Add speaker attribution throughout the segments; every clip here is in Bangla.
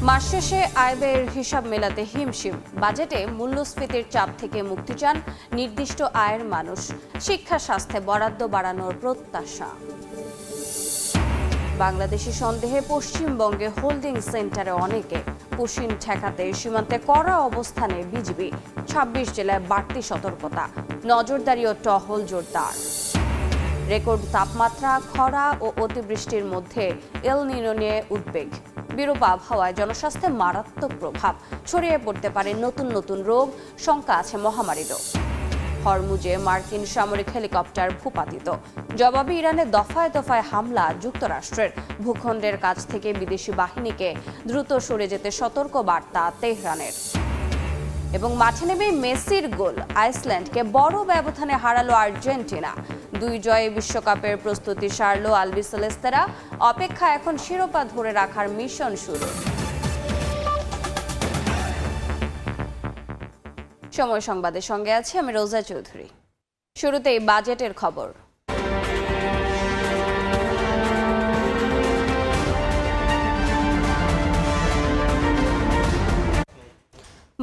Speaker 1: মাস শেষে আয় ব্যয়ের হিসাব মেলাতে হিমশিম। বাজেটে মূল্যস্ফীতির চাপ থেকে মুক্তি চান নির্দিষ্ট আয়ের মানুষ। শিক্ষা স্বাস্থ্যে বরাদ্দ বাড়ানোর প্রত্যাশা। বাংলাদেশি সন্দেহে পশ্চিমবঙ্গে হোল্ডিং সেন্টারে অনেকে। পুশিন ঠেকাতে সীমান্তে কড়া অবস্থানে বিজিবি। ২৬ জেলায় বাড়তি সতর্কতা, নজরদারি ও টহল জোরদার। রেকর্ড তাপমাত্রা, খরা ও অতিবৃষ্টির মধ্যে এল নিনো নিয়ে উদ্বেগ। বিরূপ আবহাওয়ায় জনস্বাস্থ্যে মারাত্মক প্রভাব, ছড়িয়ে পড়তে পারে নতুন নতুন রোগ, শঙ্কা আছে মহামারীরও। হরমুজে মার্কিন সামরিক হেলিকপ্টার ভূপাতিত। জবাবে ইরানে দফায় দফায় হামলা যুক্তরাষ্ট্রের। ভূখণ্ডের কাছ থেকে বিদেশি বাহিনীকে দ্রুত সরে যেতে সতর্ক বার্তা তেহরানের। এবং মাঠে নেমে মেসির গোল, আইসল্যান্ডকে বড় ব্যবধানে হারালো আর্জেন্টিনা। ২ জয়ে বিশ্বকাপের প্রস্তুতি সারলো আলবিসেলেস্তেরা। অপেক্ষা এখন শিরোপা ধরে রাখার মিশন শুরু। সময় সংবাদের সঙ্গে আছি আমি রোজা চৌধুরী। শুরুতেই বাজেটের খবর।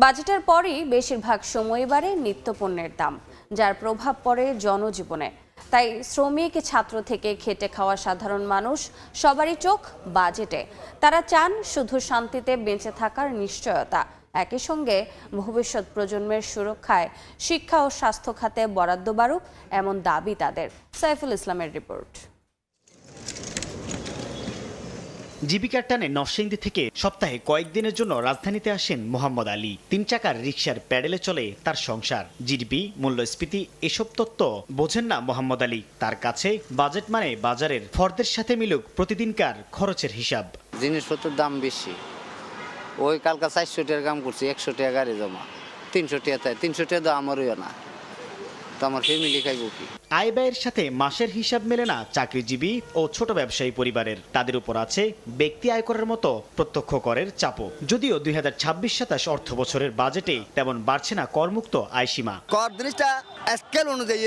Speaker 1: বাজেটের পরই বেশিরভাগ সময় বাড়ে নিত্যপণ্যের দাম, যার প্রভাব পড়ে জনজীবনে। তাই শ্রমিক, ছাত্র থেকে খেটে খাওয়া সাধারণ মানুষ সবারই চোখ বাজেটে। তারা চান শুধু শান্তিতে বেঁচে থাকার নিশ্চয়তা, একই সঙ্গে ভবিষ্যৎ প্রজন্মের সুরক্ষায় শিক্ষা ও স্বাস্থ্য খাতে বরাদ্দ বাড়ুক, এমন দাবি তাদের। সাইফুল ইসলামের রিপোর্ট।
Speaker 2: জীবিকার টানে নরসিংদী থেকে সপ্তাহে কয়েকদিনের জন্য রাজধানীতে আসেন মোহাম্মদ আলী। ৩ চাকার রিকশার প্যাডেলে চলে তার সংসার। জিডিপি, মূল্যস্ফীতি এসব তথ্য বোঝেন না মোহাম্মদ আলী। তার কাছে বাজেট মানে বাজারের ফর্দের সাথে মিলুক প্রতিদিনকার খরচের হিসাব।
Speaker 3: জিনিসপত্রের দাম বেশি। ওই কালকা ৪০০ টাকার কাম করছি, ১০০ টাকা গাড়ি জমা, ৩০০ টাকা তাই ৩০০ টাকা তো আমারও না, তো আমার ফ্যামিলি খাইব কি?
Speaker 2: আয় ব্যয়ের সাথে মাসের হিসাব মেলে না চাকরিজীবী ও ছোট ব্যবসায়ী পরিবারের। তাদের উপর আছে ব্যক্তি আয়করের মতো প্রত্যক্ষ করের চাপও। যদিও ২০২৬-২৭ অর্থ বছরের বাজেটে তেমন বাড়ছে না করমুক্ত আয়সীমা।
Speaker 4: কর জিনিসটা স্কেল অনুযায়ী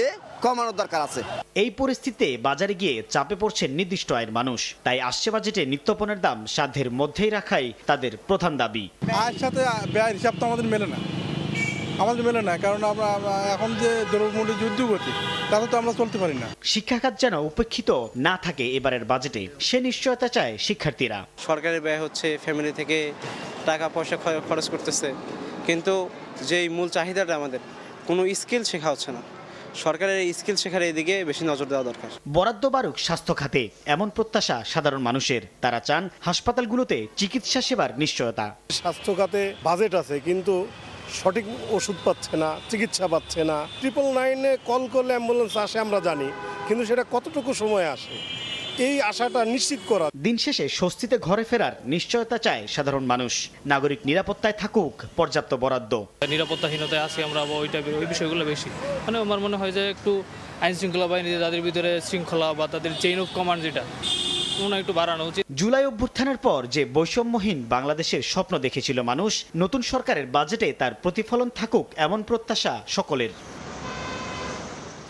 Speaker 4: কমানোর দরকার আছে।
Speaker 2: এই পরিস্থিতিতে বাজারে গিয়ে চাপে পড়ছেন নির্দিষ্ট আয়ের মানুষ। তাই আসছে বাজেটে নিত্যপণ্যের দাম সাধ্যের মধ্যেই রাখাই তাদের প্রধান দাবি।
Speaker 5: আয়ের সাথে ব্যয়ের হিসাব তো আমাদের মেলে না, কারণ আমরা এখন যে দ্রব্যমূল্যের যুদ্ধ করছি তাতে তো আমরা চলতে পারি না।
Speaker 2: শিক্ষাখাত যেন উপেক্ষিত না থাকে এবারের বাজেটে, সে নিশ্চয়তা চায় শিক্ষার্থীরা।
Speaker 6: সরকারের ব্যয় হচ্ছে, ফ্যামিলি থেকে টাকা পয়সা খরচ করতেছে, কিন্তু যেই মূল চাহিদাটা আমাদের কোনো স্কিল শেখা হচ্ছে না। সরকারের এই স্কিল শেখার এদিকে বেশি নজর দেওয়া দরকার।
Speaker 2: বরাদ্দ বাড়ুক স্বাস্থ্য খাতে, এমন প্রত্যাশা সাধারণ মানুষের। তারা চান হাসপাতালগুলোতে চিকিৎসা সেবার নিশ্চয়তা।
Speaker 5: স্বাস্থ্য খাতে বাজেট আছে কিন্তু সঠিক ওষুধ পাচ্ছে না, চিকিৎসা পাচ্ছে না। 999-এ কল করলে অ্যাম্বুলেন্স আসে আমরা জানি, কিন্তু সেটা কতটুকু সময় আসে, এই আশাটা নিশ্চিত করা।
Speaker 2: দিন শেষে স্বস্তিতে ঘরে ফেরার নিশ্চয়তা চায় সাধারণ মানুষ। নাগরিক নিরাপত্তায় থাকুক পর্যাপ্ত বরাদ্দ।
Speaker 7: নিরাপত্তাহীনতায় আছি আমরা, ওই বিষয়গুলো বেশি। মানে আমার মনে হয় যে একটু আইন শৃঙ্খলা বাহিনী, তাদের ভিতরে শৃঙ্খলা বা তাদের চেইন অফ কমান্ড যেটা একটু বাড়ানো উচিত।
Speaker 2: জুলাই অভ্যুত্থানের পর যে বৈষম্যহীন বাংলাদেশের স্বপ্ন দেখেছিল মানুষ, নতুন সরকারের বাজেটে তার প্রতিফলন থাকুক এমন প্রত্যাশা সকলের।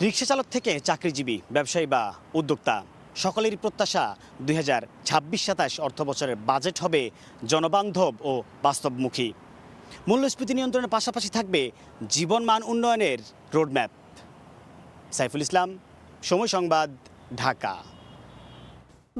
Speaker 2: রিকশা চালক থেকে চাকরিজীবী, ব্যবসায়ী বা উদ্যোক্তা, সকলেরই প্রত্যাশা ২০২৬-২৭ অর্থ বছরের বাজেট হবে জনবান্ধব ও বাস্তবমুখী। মূল্যস্ফীতি নিয়ন্ত্রণের পাশাপাশি থাকবে জীবনমান উন্নয়নের রোডম্যাপ। সাইফুল ইসলাম, সময় সংবাদ, ঢাকা।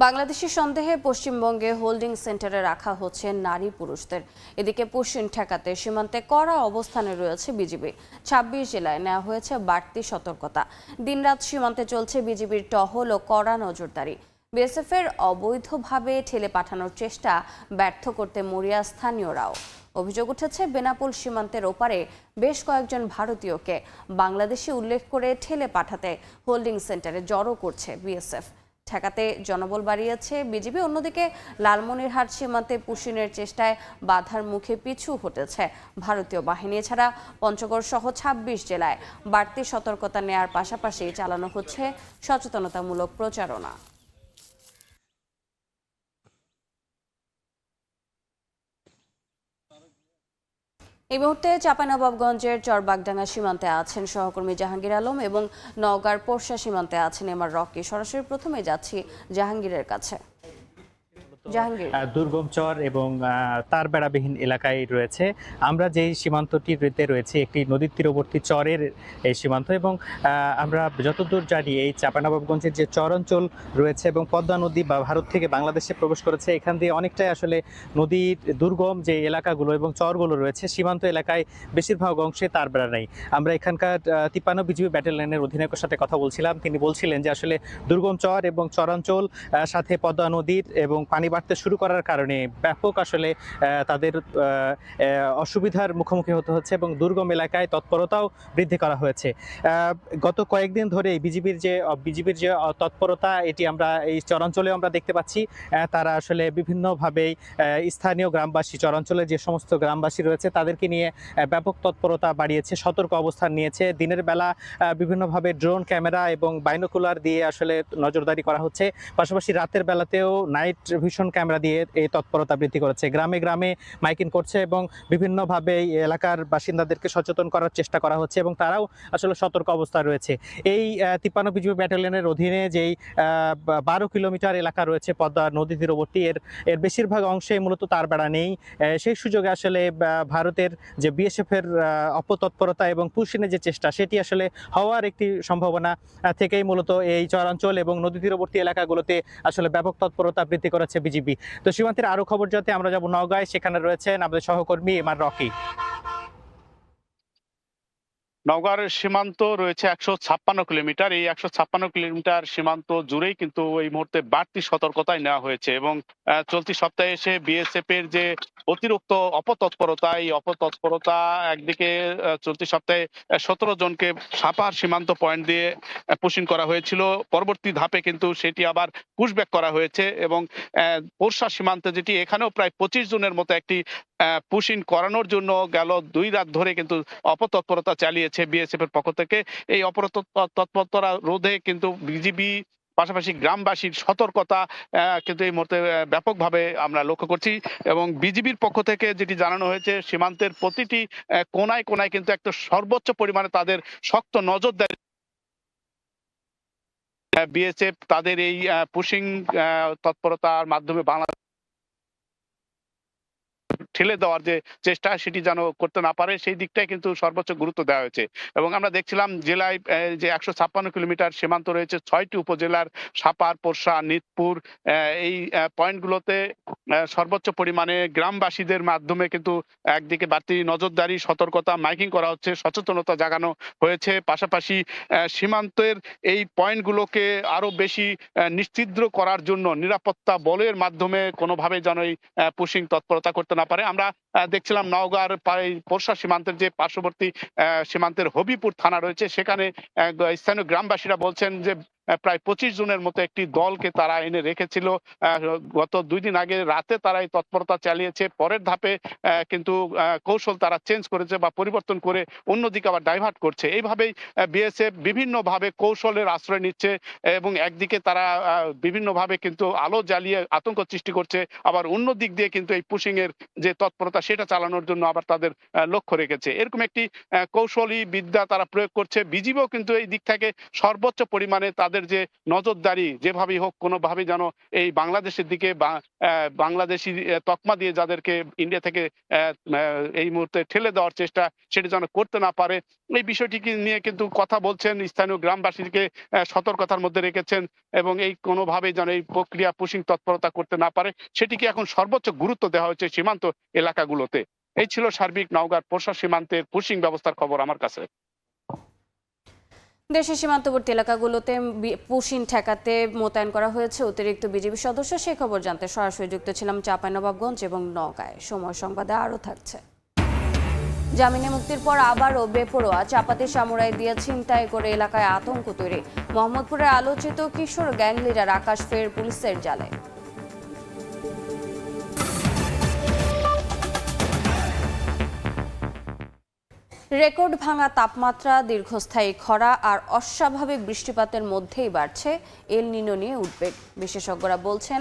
Speaker 1: বাংলাদেশি সন্দেহে পশ্চিমবঙ্গে হোল্ডিং সেন্টারে রাখা হচ্ছে নারী পুরুষদের। এদিকে পুশিন ঠেকাতে সীমান্তে কড়া অবস্থানে রয়েছে বিজিবি। ২৬ জেলায় নেওয়া হয়েছে বাড়তি সতর্কতা। দিনরাত সীমান্তে চলছে বিজিবির টহল ও কড়া নজরদারি। বিএসএফের অবৈধভাবে ঠেলে পাঠানোর চেষ্টা ব্যর্থ করতে মরিয়া স্থানীয়রাও। অভিযোগ উঠেছে বেনাপোল সীমান্তের ওপারে বেশ কয়েকজন ভারতীয়কে বাংলাদেশি উল্লেখ করে ঠেলে পাঠাতে হোল্ডিং সেন্টারে জড়ো করছে বিএসএফ। ঠেকাতে জনবল বাড়িয়েছে বিজিবি। অন্যদিকে লালমনিরহাট সীমান্তে পুশিনের চেষ্টায় বাধার মুখে পিছু হটেছে ভারতীয় বাহিনী। এছাড়া পঞ্চগড় সহ ২৬ জেলায় বাড়তি সতর্কতা নেয়ার পাশাপাশি চালানো হচ্ছে সচেতনতামূলক প্রচারণা। এই মুহূর্তে চাঁপাইনবাবগঞ্জের চরবাগডাঙ্গা সীমান্তে আছেন সহকর্মী জাহাঙ্গীর আলম এবং নওগাঁর পোরশা সীমান্তে আছেন এমআর রকি। সরাসরি প্রথমে যাচ্ছি জাহাঙ্গীরের কাছে। জাহাঙ্গীর।
Speaker 8: দুর্গম চর এবং তার বেড়াবিহীন এলাকায় রয়েছে। আমরা যেই সীমান্তটিতে রয়েছে একটি নদীর তীরবর্তী চরের এই সীমান্ত, এবং আমরা যতদূর জানি এই চাঁপাইনবাবগঞ্জের যে চর অঞ্চল রয়েছে এবং পদ্মা নদী বা ভারত থেকে বাংলাদেশে প্রবেশ করেছে, এখান দিয়ে অনেকটাই আসলে নদীর দুর্গম যে এলাকাগুলো এবং চরগুলো রয়েছে সীমান্ত এলাকায় বেশিরভাগ অংশে তার বেড়া নেই। আমরা এখানকার 53 বিজিবি ব্যাটালিয়নের অধিনায়কের সাথে কথা বলছিলাম, তিনি বলছিলেন যে আসলে দুর্গম চর এবং চরাঞ্চল সাথে পদ্মা নদীর এবং পানি বাড়তে শুরু করার কারণে ব্যাপক আসলে তাদের অসুবিধার মুখোমুখি হতে হচ্ছে এবং দুর্গম এলাকায় তৎপরতাও বৃদ্ধি করা হয়েছে। গত কয়েকদিন ধরে বিজিবির যে তৎপরতা এটি আমরা এই চরাঞ্চলেও আমরা দেখতে পাচ্ছি। তারা আসলে বিভিন্নভাবেই স্থানীয় গ্রামবাসী, চরাঞ্চলে যে সমস্ত গ্রামবাসী রয়েছে তাদেরকে নিয়ে ব্যাপক তৎপরতা বাড়িয়েছে, সতর্ক অবস্থান নিয়েছে। দিনের বেলা বিভিন্নভাবে ড্রোন ক্যামেরা এবং বাইনোকুলার দিয়ে আসলে নজরদারি করা হচ্ছে। পাশাপাশি রাতের বেলাতেও নাইট ভিশন ক্যামেরা দিয়ে এই তৎপরতা বৃদ্ধি করেছে। গ্রামে গ্রামে মাইকিং করছে এবং বিভিন্নভাবে এই এলাকার বাসিন্দাদেরকে সচেতন করার চেষ্টা করা হচ্ছে এবং তারাও আসলে সতর্ক অবস্থায় রয়েছে। এই 53 বিজিবি ব্যাটালিয়নের অধীনে যেই 12 কিলোমিটার এলাকা রয়েছে পদ্মা নদী তীরবর্তী, এর বেশিরভাগ অংশে মূলত তার বেড়া নেই। সেই সুযোগে আসলে ভারতের যে বিএসএফের অপতৎপরতা এবং পুশিনের যে চেষ্টা সেটি আসলে হওয়ার একটি সম্ভাবনা থেকেই মূলত এই চরাঞ্চল এবং নদী তীরবর্তী এলাকাগুলোতে আসলে ব্যাপক তৎপরতা বৃদ্ধি করেছে বিজিবি। তো সীমান্তের আরো খবর যাতে আমরা যাব নওগাঁয়, সেখানে রয়েছেন আমাদের সহকর্মী এমআর রকি।
Speaker 9: নওগাঁর সীমান্ত রয়েছে 156 কিলোমিটার। এই 156 কিলোমিটার সীমান্ত জুড়েই কিন্তু এই মুহূর্তে বাড়তি সতর্কতায় নেওয়া হয়েছে এবং চলতি সপ্তাহে এসে বিএসএফ এর যে অতিরিক্ত অপতৎপরতা, এই অপতৎপরতা একদিকে চলতি সপ্তাহে 17 জনকে সাপাহার সীমান্ত পয়েন্ট দিয়ে পুশিং করা হয়েছিল। পরবর্তী ধাপে কিন্তু সেটি আবার পুশব্যাক করা হয়েছে এবং পোরশা সীমান্তে যেটি, এখানেও প্রায় 25 জনের মতো একটি পুশিং করানোর জন্য গেল 2 রাত ধরে কিন্তু অপতৎপরতা চালিয়েছে বিএসএফ এর পক্ষ থেকে। এই তৎপরতা রোধে কিন্তু বিজিবি পাশাপাশি গ্রামবাসীর সতর্কতা কিন্তু এই মুহূর্তে ব্যাপকভাবে আমরা লক্ষ্য করছি এবং বিজিবির পক্ষ থেকে যেটি জানানো হয়েছে, সীমান্তের প্রতিটি কোনায় কোনায় কিন্তু একটা সর্বোচ্চ পরিমাণে তাদের শক্ত নজরদারি বিএসএফ তাদের এই পুশিং তৎপরতার মাধ্যমে বাংলাদেশ ঠেলে দেওয়ার যে চেষ্টা সেটি যেন করতে না পারে সেই দিকটাই কিন্তু সর্বোচ্চ গুরুত্ব দেওয়া হয়েছে। এবং আমরা দেখছিলাম জেলায় যে 156 কিলোমিটার সীমান্ত রয়েছে, 6টি উপজেলার সাপার, পোরশা, নিতপুর এই পয়েন্টগুলোতে সর্বোচ্চ পরিমাণে গ্রামবাসীদের মাধ্যমে কিন্তু একদিকে বাড়তি নজরদারি, সতর্কতা, মাইকিং করা হচ্ছে, সচেতনতা জাগানো হয়েছে। পাশাপাশি সীমান্তের এই পয়েন্টগুলোকে আরো বেশি নিশ্চিদ্র করার জন্য নিরাপত্তা বলের মাধ্যমে কোনোভাবে যেন এই পুশিং তৎপরতা করতে না পারে। আমরা দেখছিলাম নওগাঁর পোরশা সীমান্তের যে পার্শ্ববর্তী সীমান্তের হবিপুর থানা রয়েছে, সেখানে স্থানীয় গ্রামবাসীরা বলছেন যে প্রায় 25 জনের মতো একটি দলকে তারা এনে রেখেছিল। গত 2 দিন আগে রাতে তারা এই তৎপরতা চালিয়েছে। পরের ধাপে কিন্তু কৌশল তারা চেঞ্জ করেছে বা পরিবর্তন করে অন্যদিকে আবার ডাইভার্ট করছে। এইভাবেই বিএসএফ বিভিন্নভাবে কৌশলের আশ্রয় নিচ্ছে এবং একদিকে তারা বিভিন্নভাবে কিন্তু আলো জ্বালিয়ে আতঙ্ক সৃষ্টি করছে, আবার অন্য দিক দিয়ে কিন্তু এই পুশিং এর যে তৎপরতা সেটা চালানোর জন্য আবার তাদের লক্ষ্য রেখেছে। এরকম একটি কৌশলী বিদ্যা তারা প্রয়োগ করছে। বিজিবিও কিন্তু এই দিক থেকে সর্বোচ্চ পরিমাণে তাদের যে নজরদারি যেভাবেই হোক কোনোভাবে যেন এই বাংলাদেশের দিকে বাংলাদেশি তকমা দিয়ে যাদেরকে ইন্ডিয়া থেকে এই মুহূর্তে ঠেলে দেওয়ার চেষ্টা সেটি যেন করতে না পারে, এই বিষয়টিকে নিয়ে কিন্তু কথা বলছেন, স্থানীয় গ্রামবাসীকে সতর্কতার মধ্যে রেখেছেন এবং এই কোনোভাবে যেন এই প্রক্রিয়া পুশিং তৎপরতা করতে না পারে সেটিকে এখন সর্বোচ্চ গুরুত্ব দেওয়া হচ্ছে সীমান্ত এলাকাগুলোতে। এই ছিল সার্বিক নওগাঁর পোরশা সীমান্তের পুশিং ব্যবস্থার খবর আমার কাছে।
Speaker 1: দেশের সীমান্তবর্তী এলাকাগুলোতে পুশিং ঠেকাতে মোতায়েন করা হয়েছে অতিরিক্ত বিজিবি সদস্য। সেই খবর জানতে সরাসরি যুক্ত ছিলাম চাঁপাইনবাবগঞ্জ এবং নওগাঁয়। সময় সংবাদে আরও থাকছে। জামিনে মুক্তির পর আবারও বেপরোয়া চাপাতি সামুরাই দিয়ে ছিনতাই করে এলাকায় আতঙ্ক তৈরি। মোহাম্মদপুরের আলোচিত কিশোর গ্যাং লিডার আকাশ ফের পুলিশের জালে। রেকর্ড ভাঙা তাপমাত্রা, দীর্ঘস্থায়ী খরা আর অস্বাভাবিক বৃষ্টিপাতের মধ্যেই বাড়ছে এল নিনো নিয়ে উদ্বেগ। বিশেষজ্ঞরা বলছেন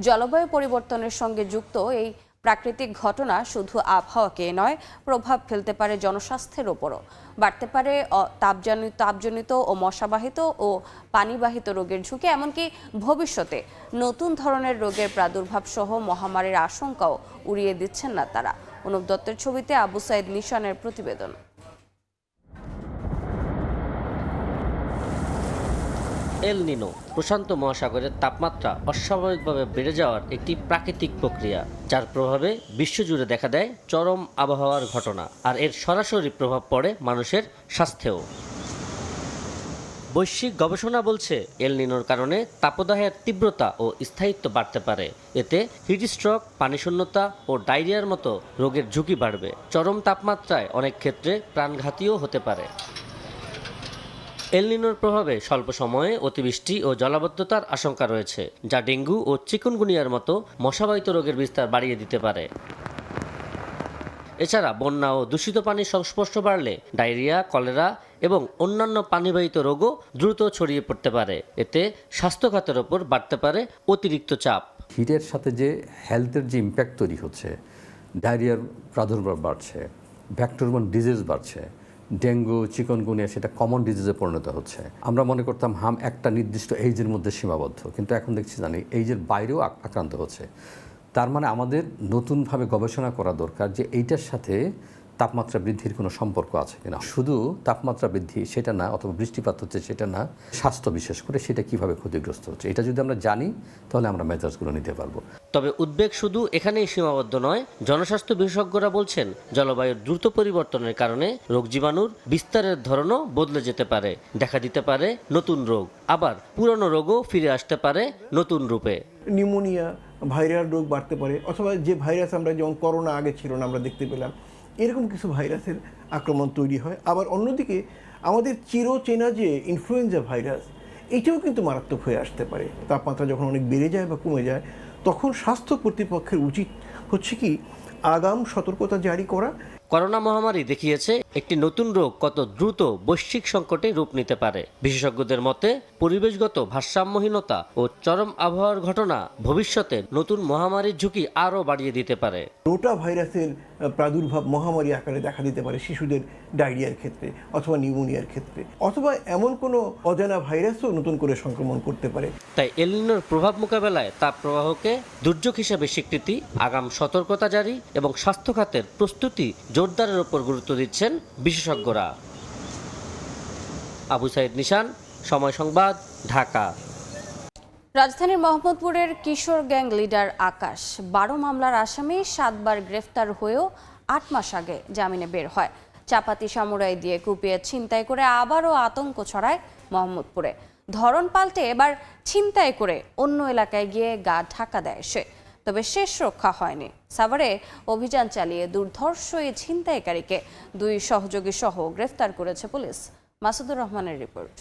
Speaker 1: জলবায়ু পরিবর্তনের সঙ্গে যুক্ত এই প্রাকৃতিক ঘটনা শুধু আবহাওয়াকে নয়, প্রভাব ফেলতে পারে জনস্বাস্থ্যের ওপরও। বাড়তে পারে তাপজনিত ও মশাবাহিত ও পানিবাহিত রোগের ঝুঁকি, এমনকি ভবিষ্যতে নতুন ধরনের রোগের প্রাদুর্ভাব সহ মহামারীর আশঙ্কাও উড়িয়ে দিচ্ছেন না তারা। অনুপ দত্তের ছবিতে আবু সাইদ নিশানের প্রতিবেদন।
Speaker 10: এল নিনো প্রশান্ত মহাসাগরের তাপমাত্রা অস্বাভাবিকভাবে বেড়ে যাওয়ার একটি প্রাকৃতিক প্রক্রিয়া, যার প্রভাবে বিশ্বজুড়ে দেখা দেয় চরম আবহাওয়ার ঘটনা, আর এর সরাসরি প্রভাব পড়ে মানুষের স্বাস্থ্যেও। বৈশ্বিক গবেষণা বলছে এল নিনোর কারণে তাপদাহের তীব্রতা ও স্থায়িত্ব বাড়তে পারে। এতে হিটস্ট্রোক, পানিশূন্যতা ও ডায়রিয়ার মতো রোগের ঝুঁকি বাড়বে। চরম তাপমাত্রায় অনেক ক্ষেত্রে প্রাণঘাতীও হতে পারে। এল নিনোর প্রভাবে স্বল্প সময়ে অতিবৃষ্টি ও জলাবদ্ধতার আশঙ্কা রয়েছে, যা ডেঙ্গু ও চিকুনগুনিয়ার মতো মশাবাহিত রোগের বিস্তার বাড়িয়ে দিতে পারে। এছাড়া বন্যা ও দূষিত পানির সংস্পর্শ বাড়লে ডায়রিয়া, কলেরা এবং অন্যান্য পানিবাহিত রোগও দ্রুত ছড়িয়ে পড়তে পারে। এতে স্বাস্থ্য খাতের ওপর বাড়তে পারে অতিরিক্ত চাপ।
Speaker 11: হিটের সাথে যে হেলথের যে ইম্প্যাক্ট তৈরি হচ্ছে, ডায়রিয়ার প্রাদুর্ভাব বাড়ছে, ব্যাকটেরিয়াল ডিজিজ বাড়ছে, ডেঙ্গু, চিকনগুনিয়া সেটা কমন ডিজিজে পরিণত হচ্ছে। আমরা মনে করতাম হাম একটা নির্দিষ্ট এইজের মধ্যে সীমাবদ্ধ, কিন্তু এখন দেখছি জানি এইজের বাইরেও আক্রান্ত হচ্ছে। তার মানে আমাদের নতুনভাবে গবেষণা করা দরকার যে এইটার সাথে তাপমাত্রা বৃদ্ধির কোনো সম্পর্ক আছে কিনা। শুধু তাপমাত্রা বৃদ্ধি সেটা না, অথবা বৃষ্টিপাত হচ্ছে সেটা না, স্বাস্থ্য বিশেষ করে সেটা কিভাবে ক্ষতিগ্রস্ত হচ্ছে, এটা যদি আমরা জানি তাহলে আমরা মেজার্সগুলো নিতে পারবো।
Speaker 10: তবে উদ্বেগ শুধু এখানেই সীমাবদ্ধ নয়। জনস্বাস্থ্য বিশেষজ্ঞরা বলছেন জলবায়ুর দ্রুত পরিবর্তনের কারণে রোগ জীবাণুর বিস্তারের ধরনও বদলে যেতে পারে। দেখা দিতে পারে নতুন রোগ, আবার পুরনো রোগও ফিরে আসতে পারে নতুন রূপে।
Speaker 12: নিউমোনিয়া, ভাইরাল রোগ বাড়তে পারে, অথবা যে ভাইরাস আমরা যেমন করোনা আগে ছিল না আমরা দেখতে পেলাম, এরকম কিছু ভাইরাসের আক্রমণ তৈরি হয়। আবার অন্যদিকে আমাদের চিরচেনা যে ইনফ্লুয়েঞ্জা ভাইরাস, এটাও কিন্তু মারাত্মক হয়ে আসতে পারে। তাপমাত্রা যখন অনেক বেড়ে যায় বা কমে যায়, তখন স্বাস্থ্য কর্তৃপক্ষের উচিত হচ্ছে কি আগাম সতর্কতা জারি করা।
Speaker 10: করোনা মহামারী দেখিয়েছে একটি নতুন রোগ কত দ্রুত বৈশ্বিক সংকটে রূপ নিতে পারে। বিশেষজ্ঞদের মতে পরিবেশগত ভারসাম্যহীনতা ও চরম আবহাওয়ার ঘটনা ভবিষ্যতে নতুন মহামারীর ঝুঁকি আরও বাড়িয়ে দিতে পারে।
Speaker 12: রোটা ভাইরাসের প্রাদুর্ভাব মহামারী আকারে দেখা দিতে পারে শিশুদের ডায়রিয়ার ক্ষেত্রে, অথবা নিউমোনিয়ার ক্ষেত্রে, অথবা এমন কোনো অজানা ভাইরাসও নতুন করে সংক্রমণ করতে পারে।
Speaker 10: তাই এল নিনোর প্রভাব মোকাবেলায় তাপ প্রবাহকে দুর্যোগ হিসেবে স্বীকৃতি, আগাম সতর্কতা জারি এবং স্বাস্থ্য খাতের প্রস্তুতি জোরদারের ওপর গুরুত্ব দিচ্ছেন বিশেষজ্ঞরা। আবু সাইদ নিশান, সময় সংবাদ, ঢাকা।
Speaker 1: রাজধানীর মোহাম্মদপুরের কিশোর গ্যাং লিডার আকাশ 12 মামলার আসামি 7 বার গ্রেফতার হয়েও 8 মাস আগে জামিনে বের হয়। চাপাতি সামুরাই দিয়ে কুপিয়ে ছিনতাই করে আবারও আতঙ্ক ছড়ায় মোহাম্মদপুরে। ধরন পাল্টে এবার ছিনতাই করে অন্য এলাকায় গিয়ে গা ঢাকা দেয় সে। তবে শেষ রক্ষা হয়নি। সাভারে অভিযান চালিয়ে দুর্ধর্ষ এই ছিনতাইকারীকে 2 সহযোগী সহ গ্রেফতার করেছে পুলিশ। মাসুদুর রহমানের রিপোর্ট।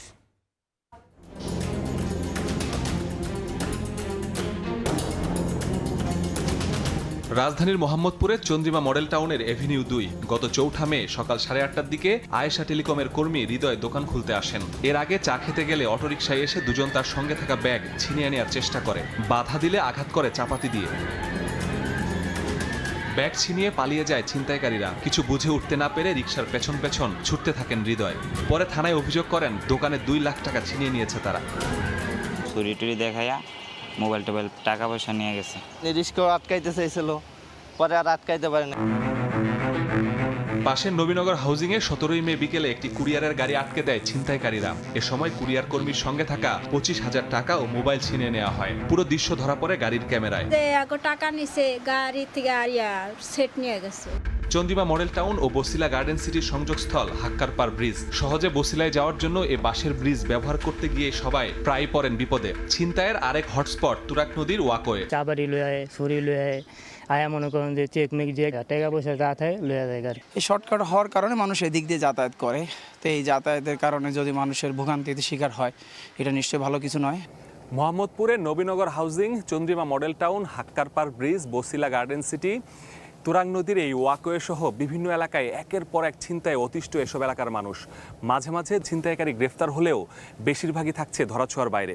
Speaker 13: রাজধানীর মোহাম্মদপুরে চন্দ্রিমা মডেল টাউনের এভিনিউ 2 গত 4 মে সকাল 8:30টার দিকে আয়েশা টেলিকমের কর্মী হৃদয় দোকান খুলতে আসেন। এর আগে চা খেতে গেলে অটোরিকশায় এসে দুজন তার সঙ্গে থাকা ব্যাগ ছিনিয়ে নেওয়ার চেষ্টা করে। বাধা দিলে আঘাত করে চাপাতি দিয়ে। ব্যাগ ছিনিয়ে পালিয়ে যায় ছিনতাইকারীরা। কিছু বুঝে উঠতে না পেরে রিকশার পেছন পেছন ছুটতে থাকেন হৃদয়। পরে থানায় অভিযোগ করেন দোকানে 2 লাখ টাকা ছিনিয়ে নিয়েছে তারা।
Speaker 14: চুরি টুরি দেখাইয়া মোবাইল টোবাইল টাকা পয়সা নিয়ে গেছে।
Speaker 3: রিস্কও আটকাইতে চাইছিল, পরে আর আটকাইতে পারে না।
Speaker 13: পাশের নবীনগর হাউজিংয়ে 17 মে বিকেলে একটি কুরিয়ারের গাড়ি আটকে দেয় ছিনতাইকারীরা। এ সময় কুরিয়ার কর্মীর সঙ্গে থাকা 25,000 টাকা ও মোবাইল ছিনিয়ে নেওয়া হয়। পুরো দৃশ্য ধরা পড়ে গাড়ির ক্যামেরায়।
Speaker 15: টাকা নিছে, গাড়ি থেকে সেট নিয়ে গেছে।
Speaker 13: চন্দ্রিমা মডেল টাউন ও বসিলা গার্ডেন সিটির সংযোগস্থল হাক্কারপাড় ব্রিজ। সহজে বসিলায় যাওয়ার জন্য এ বাঁশের ব্রিজ ব্যবহার করতে গিয়ে সবাই প্রায় পড়েন বিপদে। ছিনতাইয়ের আরেক হটস্পট তুরাগ নদীর ওয়াকওয়ে।
Speaker 16: চাবাড়ি লয়ে ছুরি লয়ে আয়া মনে করেন যে চেকমেক যে টাকা পয়সা যা থাকে লয়ে যায় গাড়ি।
Speaker 17: এই শর্টকাট হওয়ার কারণে মানুষ এদিক দিয়ে যাতায়াত করে। তো এই যাতায়াতের কারণে যদি মানুষের ভোগান্তিতে শিকার হয়, এটা নিশ্চয়ই ভালো কিছু নয়।
Speaker 13: মোহাম্মদপুরে Nabinagar housing, Chandrima model town, Hakkarpar bridge, Basila garden city, Turag নদীর এই ওয়াকওয়ে সহ বিভিন্ন এলাকায় একের পর এক ছিনতাই অতিষ্ঠ এসব এলাকার মানুষ। মাঝে মাঝে ছিনতাইকারী গ্রেফতার হলেও বেশিরভাগই থাকছে ধরাছোঁয়ার বাইরে।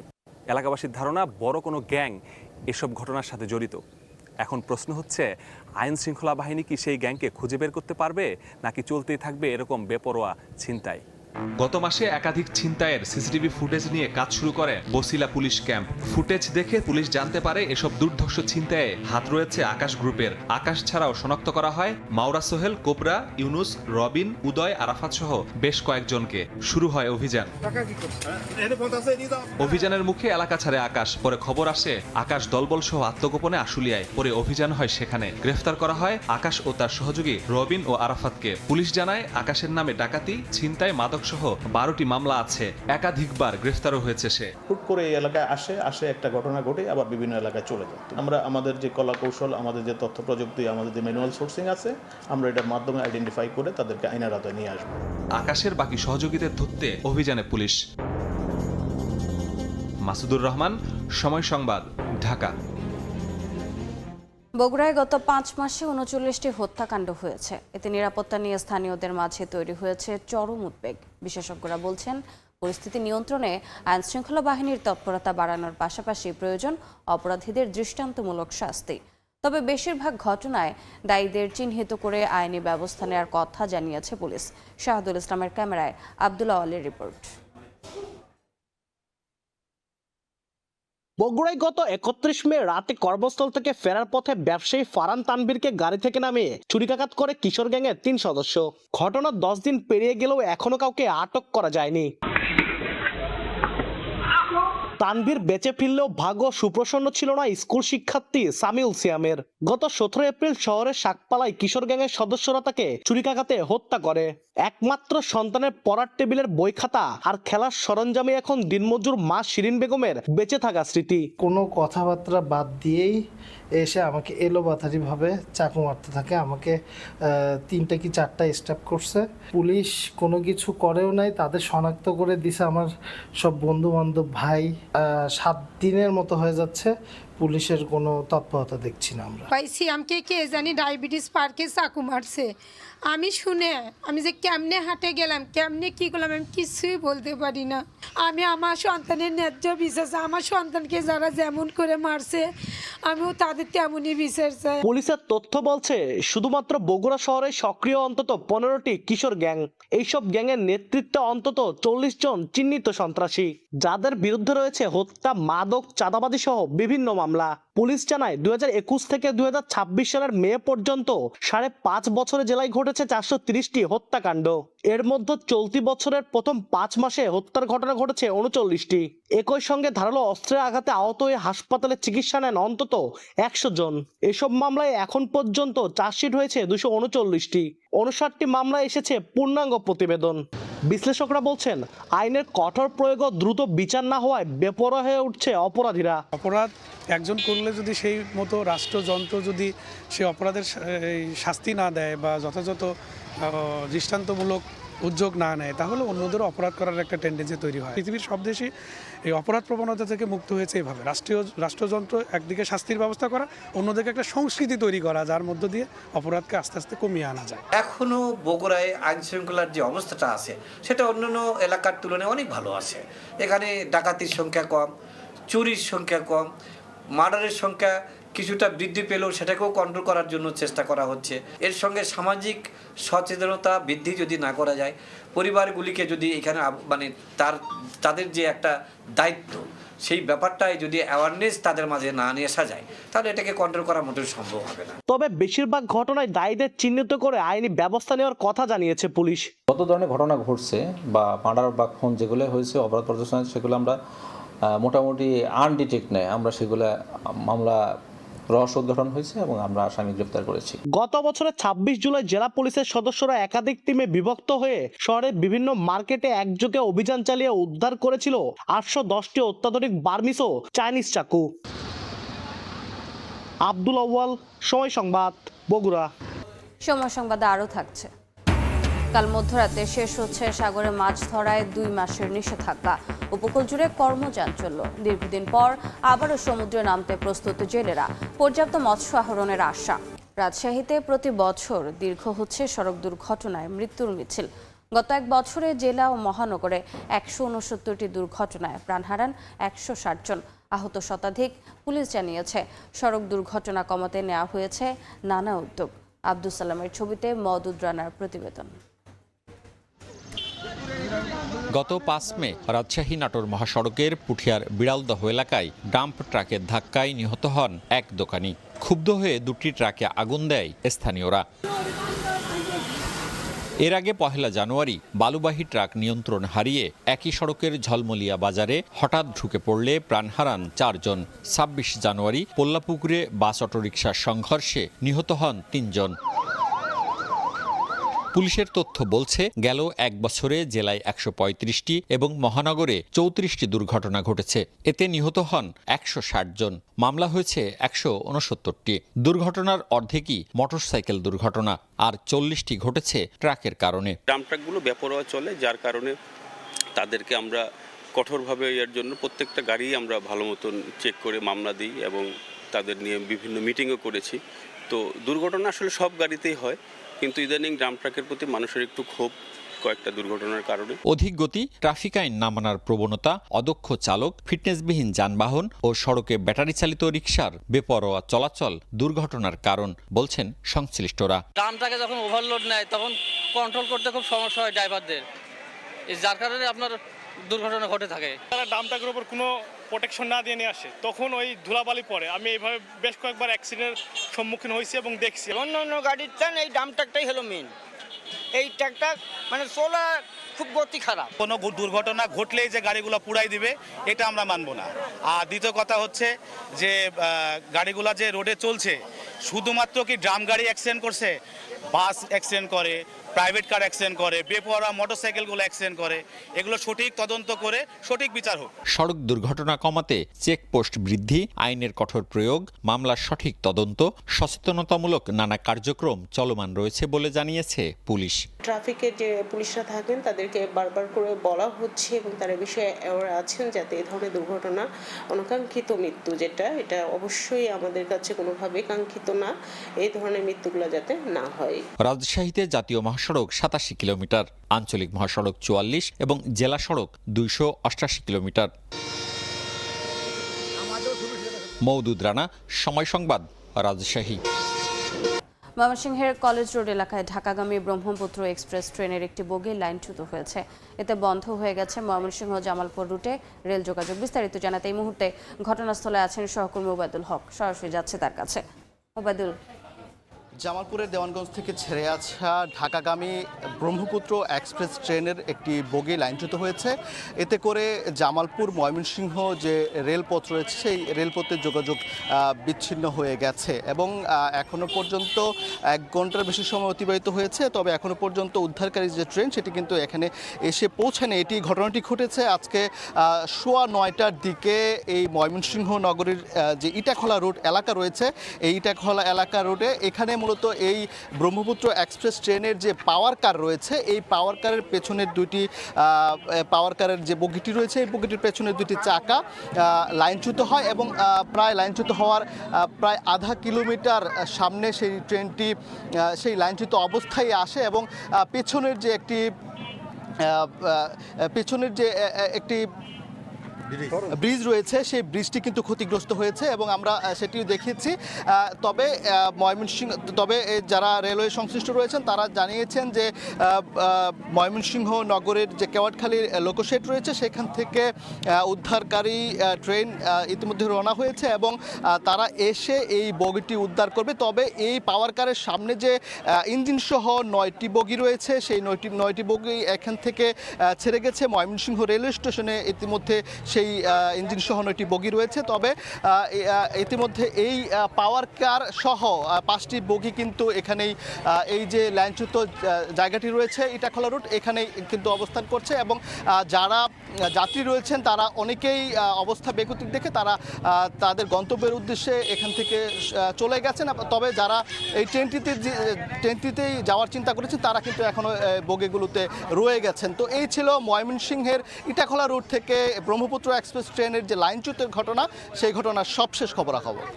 Speaker 13: এলাকাবাসীর ধারণা বড় কোনো গ্যাং এসব ঘটনার সাথে জড়িত। এখন প্রশ্ন হচ্ছে, আইন শৃঙ্খলা বাহিনী কি সেই গ্যাংকে খুঁজে বের করতে পারবে, নাকি চলতেই থাকবে এরকম বেপরোয়া ছিনতাই? গত মাসে একাধিক ছিনতাইয়ের সিসিটিভি ফুটেজ নিয়ে কাজ শুরু করে বসিলা পুলিশ ক্যাম্প। ফুটেজ দেখে পুলিশ জানতে পারে এসব দুর্ধর্ষ ছিনতাইয়ে হাত রয়েছে আকাশ গ্রুপের। আকাশ ছাড়াও শনাক্ত করা হয় মাওরা সোহেল, কোবরা, ইউনুস, রবিন, উদয়, আরাফাত সহ বেশ কয়েকজনকে। শুরু হয় অভিযান। অভিযানের মুখে এলাকা ছাড়ে আকাশ। পরে খবর আসে আকাশ দলবল সহ আত্মগোপনে আশুলিয়ায়। পরে অভিযান হয় সেখানে। গ্রেফতার করা হয় আকাশ ও তার সহযোগী রবিন ও আরাফাতকে। পুলিশ জানায় আকাশের নামে ডাকাতি, ছিনতাই, মাদক সহ 12টি মামলা আছে। একাধিকবার গ্রেফতারও হয়েছে সে।
Speaker 18: হুট করে এই এলাকায় আসে একটা ঘটনা ঘটে আবার বিভিন্ন এলাকায় চলে যায়। আমরা আমাদের যে কলা কৌশল, আমাদের যে তথ্য প্রযুক্তি, আমাদের যে ম্যানুয়াল সোর্সিং আছে, আমরা এটার মাধ্যমে আইডেন্টিফাই করে তাদেরকে আইনের আওতায় নিয়ে আসবো।
Speaker 13: আকাশের বাকি সহযোগীদের ধরতে অভিযানে পুলিশ। মাসুদুর রহমান, সময় সংবাদ, ঢাকা।
Speaker 1: বগুড়ায় গত 5 মাসে 39টি হত্যাকাণ্ড হয়েছে। এতে নিরাপত্তা নিয়ে স্থানীয়দের মাঝে তৈরি হয়েছে চরম উদ্বেগ। বিশেষজ্ঞরা বলছেন পরিস্থিতি নিয়ন্ত্রণে আইন শৃঙ্খলা বাহিনীর তৎপরতা বাড়ানোর পাশাপাশি প্রয়োজন অপরাধীদের দৃষ্টান্তমূলক শাস্তি। তবে বেশিরভাগ ঘটনায় দায়ীদের চিহ্নিত করে আইনি ব্যবস্থা নেওয়ার কথা জানিয়েছে পুলিশ। শাহাদুল ইসলামের ক্যামেরায় আব্দুল্লাহ আলীর রিপোর্ট।
Speaker 19: বগুড়ায় গত 31 মে রাতে কর্মস্থল থেকে ফেরার পথে ব্যবসায়ী ফারহান তানভীরকে গাড়ি থেকে নামিয়ে ছুরিকাঘাত করে কিশোর গ্যাংয়ের 3 সদস্য। ঘটনার 10 দিন পেরিয়ে গেলেও এখনো কাউকে আটক করা যায়নি। তানভীর বেঁচে ফিরলেও ভাগ্য সুপ্রসন্ন ছিল না স্কুল শিক্ষার্থী সামিউল সিয়ামের। গত 17 এপ্রিল শহরের শাকপালায় কিশোর গ্যাংয়ের সদস্যরা তাকে ছুরিকাঘাতে হত্যা করে। একমাত্র সন্তানের পড়ার টেবিলের বই খাতা আর খেলার সরঞ্জামে এখন দিনমজুর মা শিরিন বেগমের বেঁচে থাকা স্মৃতি।
Speaker 20: কোনো কথাবার্তা বাদ দিয়েই এসে আমাকে এলোপাথারিভাবে চাকু মারতে থাকে। আমাকে 3টা কি 4টা স্ট্যাপ করছে। পুলিশ কোনো কিছু করেও নাই, তাদের শনাক্ত করে দিছে আমার সব বন্ধু বান্ধব ভাই। 7 দিনের মতো হয়ে যাচ্ছে, পুলিশের কোনো তৎপরতা দেখছি না আমরা।
Speaker 21: পাইছি আমাকে কে জানি ডায়াবেটিস পার্কে চাকু মারছে। আমি শুনে আমি যে কেমনে হাঁটে গেলাম, কেমনে কি করলাম, আমি কিছুই বলতে পারি না। আমি আমার সন্তানের ন্যায্য বিচার চাই। আমার সন্তানকে যারা যেমন করে মারছে আমিও তাদের তেমনই বিচার চাই।
Speaker 19: পুলিশের তথ্য বলছে শুধুমাত্র বগুড়া শহরে সক্রিয় অন্তত 15টি কিশোর গ্যাং। এইসব গ্যাংয়ের নেতৃত্বে অন্তত 40 জন চিহ্নিত সন্ত্রাসী, যাদের বিরুদ্ধে রয়েছে হত্যা, মাদক, চাঁদাবাদী সহ বিভিন্ন মামলা। পুলিশ জানায় 2021 থেকে 2026 সালের মে পর্যন্ত 5.5 বছরে জেলায় ঘটেছে 430টি হত্যাকাণ্ড। এর মধ্যে চলতি বছরের প্রথম 5 মাসে হত্যার ঘটনা ঘটেছে 39টি। একই সঙ্গে ধারালো অস্ত্রের আঘাতে আহত হয়ে হাসপাতালে চিকিৎসা নেন অন্তত 100 জন। এসব মামলায় এখন পর্যন্ত চার্জশিট হয়েছে 239টি। 59টি মামলায় এসেছে পূর্ণাঙ্গ প্রতিবেদন। বিশ্লেষকরা বলছেন আইনের কঠোর প্রয়োগ ও দ্রুত বিচার না হওয়ায় বেপরোয়া হয়ে উঠছে অপরাধীরা।
Speaker 22: অপরাধ একজন করলে যদি সেই মতো রাষ্ট্রযন্ত্র যদি সে অপরাধের শাস্তি না দেয় বা যথাযথ দৃষ্টান্তমূলক উদ্যোগ না নেয়, তাহলে অন্যদেরও অপরাধ করার একটা টেন্ডেন্সি তৈরি হয়। পৃথিবীর সব দেশই এই অপরাধ প্রবণতা থেকে মুক্ত হয়েছে এইভাবে। রাষ্ট্রযন্ত্র একদিকে শাস্তির ব্যবস্থা করা, অন্যদিকে একটা সংস্কৃতি তৈরি করা, যার মধ্য দিয়ে অপরাধকে আস্তে আস্তে কমিয়ে আনা যায়।
Speaker 23: এখনও বগুড়ায় আইন শৃঙ্খলার যে অবস্থাটা আছে সেটা অন্যান্য এলাকার তুলনায় অনেক ভালো আছে। এখানে ডাকাতির সংখ্যা কম, চুরির সংখ্যা কম, মার্ডারের সংখ্যা কিছুটা বৃদ্ধি পেলেও সেটাকেও কন্ট্রোল করার জন্য চেষ্টা করা হচ্ছে। এর সঙ্গে সামাজিক সচেতনতা বৃদ্ধি যদি না করা যায়, পরিবারগুলিকে যদি এখানে মানে তাদের যে একটা দায়িত্ব, সেই ব্যাপারটাই যদি অ্যাওয়ারনেস তাদের মাঝে না নিয়ে আসা যায়, তাহলে এটাকে কন্ট্রোল করা মোটেও সম্ভব হবে না।
Speaker 19: তবে বেশিরভাগ ঘটনায় দায়ীদের চিহ্নিত করে আইনি ব্যবস্থা নেওয়ার কথা জানিয়েছে পুলিশ।
Speaker 24: কত ধরনের ঘটনা ঘটছে বা মার্ডার বা খুন যেগুলো হয়েছে অপরাধ প্রদর্শন, সেগুলো আমরা মোটামুটি আনডিটেক্ট নেয়, আমরা সেগুলো মামলা রহস্য উদ্ঘাটন হয়েছে এবং আমরা আসামি গ্রেফতার করেছি।
Speaker 19: গত বছরের 26 জুলাই জেলা পুলিশের সদস্যরা একাধিক টিমে বিভক্ত হয়ে শহরের বিভিন্ন মার্কেটে একযোগে অভিযান চালিয়ে উদ্ধার করেছিল 810টি অত্যাধুনিক বার্মিস ও চাইনিজ চাকু। আব্দুল আউয়াল, সময় সংবাদ, বগুড়া।
Speaker 1: সময় সংবাদে আরও থাকছে। কাল মধ্যরাতে শেষ হচ্ছে সাগরে মাছ ধরায় 2 মাসের নিষেধাজ্ঞা। উপকূল জুড়ে কর্মচাঞ্চল্য। দীর্ঘদিন পর আবারও সমুদ্রে নামতে প্রস্তুত জেলেরা। পর্যাপ্ত মৎস্য আহরণের আশা। রাজশাহীতে প্রতি বছর দীর্ঘ হচ্ছে সড়ক দুর্ঘটনায় মৃত্যুর মিছিল। গত 1 বছরে জেলা ও মহানগরে 169টি দুর্ঘটনায় প্রাণ হারান 160 জন। আহত শতাধিক। পুলিশ জানিয়েছে সড়ক দুর্ঘটনা কমাতে নেওয়া হয়েছে নানা উদ্যোগ। আব্দুল সালামের ছবিতে মওদুদ রানার প্রতিবেদন।
Speaker 4: গত 5 মে রাজশাহী নাটোর মহাসড়কের পুঠিয়ার বিড়ালদহ এলাকায় ডাম্প ট্রাকের ধাক্কায় নিহত হন এক দোকানি। ক্ষুব্ধ হয়ে দুটি ট্রাকে আগুন দেয় স্থানীয়রা। এর আগে 1 জানুয়ারি বালুবাহী ট্রাক নিয়ন্ত্রণ হারিয়ে একই সড়কের ঝলমলিয়া বাজারে হঠাৎ ঢুকে পড়লে প্রাণ হারান 4 জন। 26 জানুয়ারি পোল্লাপুকুরে বাস অটোরিকশার সংঘর্ষে নিহত হন 3 জন। পুলিশের তথ্য বলছে গেল 1 বছরে জেলায় 135টি এবং মহানগরে 34টি দুর্ঘটনা ঘটেছে। এতে নিহত হন 160 জন। মামলা হয়েছে 169টি। দুর্ঘটনার অর্ধেকই মোটরসাইকেল দুর্ঘটনা, আর 40টি ঘটেছে ট্রাকের কারণে।
Speaker 5: ডাম্প ট্রাকগুলো বেপরোয়া চলে, যার কারণে তাদেরকে আমরা কঠোরভাবে এর জন্য প্রত্যেকটা গাড়ি আমরা ভালো মতন চেক করে মামলা দিই এবং তাদের নিয়ে বিভিন্ন মিটিংও করেছি। তো দুর্ঘটনা আসলে সব গাড়িতেই হয়, কিন্তু ইদানিং ডাম্প ট্রাকের প্রতি মানুষের একটু ক্ষোভ কয়েকটা দুর্ঘটনার কারণে।
Speaker 4: অধিক গতি, ট্রাফিক আইন না মানার প্রবণতা, অদক্ষ চালক, ফিটনেসবিহীন যানবাহন ও সড়কে ব্যাটারি চালিত রিকশার বেপরোয়া চলাচল দুর্ঘটনার কারণ বলছেন সংশ্লিষ্টরা।
Speaker 6: ডাম্প ট্রাকে যখন ওভারলোড নেয় তখন কন্ট্রোল করতে খুব সমস্যা হয় ড্রাইভারদের, যার কারণে আপনার দুর্ঘটনা ঘটে থাকে।
Speaker 7: তারা ডাম্প ট্রাকের উপর কোনো প্রোটেকশন না দিয়ে নিয়ে আসে, তখন ওই ধুলাবালি পড়ে। আমি এইভাবে বেশ কয়েকবার অ্যাক্সিডেন্টের সম্মুখীন হয়েছি এবং দেখছি।
Speaker 25: অন্য অন্য গাড়ির চান এই ডাম্প ট্রাকটাই হলো মেন। এই ট্রাকটা মানে চলা খুব গতি খারাপ।
Speaker 26: কোনো দুর্ঘটনা ঘটলেই যে গাড়িগুলো পুড়াই দিবে এটা আমরা মানব না। আর দ্বিতীয় কথা হচ্ছে যে গাড়িগুলো যে রোডে চলছে, শুধুমাত্র কি ড্রাম গাড়ি অ্যাক্সিডেন্ট করছে, বাস অ্যাক্সিডেন্ট করে, প্রাইভেট কার অ্যাক্সিডেন্ট করে, বেপরোয়া মোটরসাইকেলগুলো অ্যাক্সিডেন্ট করে। এগুলো সঠিক তদন্ত করে সঠিক বিচার হোক।
Speaker 4: সড়ক দুর্ঘটনা কমাতে চেকপোস্ট বৃদ্ধি, আইনের কঠোর প্রয়োগ, মামলার সঠিক তদন্ত, সচেতনতামূলক নানা কার্যক্রম চলমান রয়েছে বলে জানিয়েছে পুলিশ।
Speaker 27: ট্রাফিকের যে পুলিশরা থাকেন তাদেরকে বারবার করে বলা হচ্ছে এবং তারা বিষয়ে অ্যাওয়ার আছেন যাতে এই ধরনের দুর্ঘটনা, অনাকাঙ্ক্ষিত মৃত্যু যেটা, এটা অবশ্যই আমাদের কাছে কোনোভাবে কাঙ্ক্ষিত না, এই ধরনের মৃত্যুগুলো যাতে না হয়।
Speaker 4: রাজশাহীতে জাতীয় মহাসড়ক 87 কিলোমিটার, আঞ্চলিক মহাসড়ক 44 এবং জেলা সড়ক 288 কিলোমিটার। মওদুদ রানা, সময় সংবাদ, রাজশাহী।
Speaker 1: ময়মনসিংহের কলেজ রোড এলাকায় ঢাকাগামী ব্রহ্মপুত্র এক্সপ্রেস ট্রেনের একটি বগি লাইনচ্যুত হয়েছে। এতে বন্ধ হয়ে গেছে ময়মনসিংহ জামালপুর রুটে রেল যোগাযোগ। বিস্তারিত জানাতে এই মুহূর্তে ঘটনাস্থলে আছেন সহকর্মী ওবায়দুল হক। সরাসরি যাচ্ছে তার কাছে। ওবায়দুল,
Speaker 28: জামালপুরের দেওয়ানগঞ্জ থেকে ছেড়ে আসা ঢাকাগামী ব্রহ্মপুত্র এক্সপ্রেস ট্রেনের একটি বগি লাইনচ্যুত হয়েছে। এতে করে জামালপুর ময়মনসিংহ যে রেলপথ রয়েছে সেই রেলপথের যোগাযোগ বিচ্ছিন্ন হয়ে গেছে এবং এখনো পর্যন্ত 1 ঘন্টার বেশি সময় অতিবাহিত হয়েছে। তবে এখনো পর্যন্ত উদ্ধারকারী যে ট্রেন সেটি কিন্তু এখানে এসে পৌঁছায়নি। এটি ঘটনাটি ঘটেছে আজকে 9:15টার দিকে এই ময়মনসিংহ নগরীর যে ইটাখলা রোড এলাকা রয়েছে, এই ইটাখলা এলাকা রোডে এখানে মূলত এই ব্রহ্মপুত্র এক্সপ্রেস ট্রেনের যে পাওয়ার কার রয়েছে, এই পাওয়ার কারের পেছনের দুটি পাওয়ার কারের যে বগিটি রয়েছে, এই বগিটির পেছনের দুটি চাকা লাইনচ্যুত হয় এবং প্রায় লাইনচ্যুত হওয়ার প্রায় আধা কিলোমিটার সামনে সেই ট্রেনটি সেই লাইনচ্যুত অবস্থায় আসে এবং পেছনের যে একটি ব্রিজ রয়েছে সেই ব্রিজটি কিন্তু ক্ষতিগ্রস্ত হয়েছে এবং আমরা সেটিও দেখিয়েছি। তবে যারা রেলওয়ে সংশ্লিষ্ট রয়েছেন তারা জানিয়েছেন যে ময়মনসিংহ নগরের যে কেওয়াটখালীর লোকোশেড রয়েছে সেখান থেকে উদ্ধারকারী ট্রেন ইতিমধ্যে রওনা হয়েছে এবং তারা এসে এই বগিটি উদ্ধার করবে। তবে এই পাওয়ার কারের সামনে যে ইঞ্জিন সহ 9টি বগি রয়েছে সেই 9টি বগি এখান থেকে ছেড়ে গেছে ময়মনসিংহ রেলওয়ে স্টেশনে। ইতিমধ্যে সেই ইঞ্জিন সহ 9টি বগি রয়েছে। তবে ইতিমধ্যে এই পাওয়ার কার সহ 5টি বগি কিন্তু এখানেই এই যে লাইনচ্যুত জায়গাটি রয়েছে ইটাখলা রুট এখানেই কিন্তু অবস্থান করছে এবং যারা যাত্রী রয়েছেন তারা অনেকেই অবস্থা বেগতিক দেখে তারা তাদের গন্তব্যের উদ্দেশ্যে এখান থেকে চলে গেছেন। তবে যারা এই ট্রেনটিতেই যাওয়ার চিন্তা করেছেন তারা কিন্তু এখনও বগিগুলোতে রয়ে গেছেন। তো এই ছিল ময়মনসিংহের ইটাখলা রুট থেকে ব্রহ্মপুত্র এক্সপ্রেস ট্রেনের যে লাইনচ্যুতের ঘটনা, সেই ঘটনার সবশেষ খবরাখবর।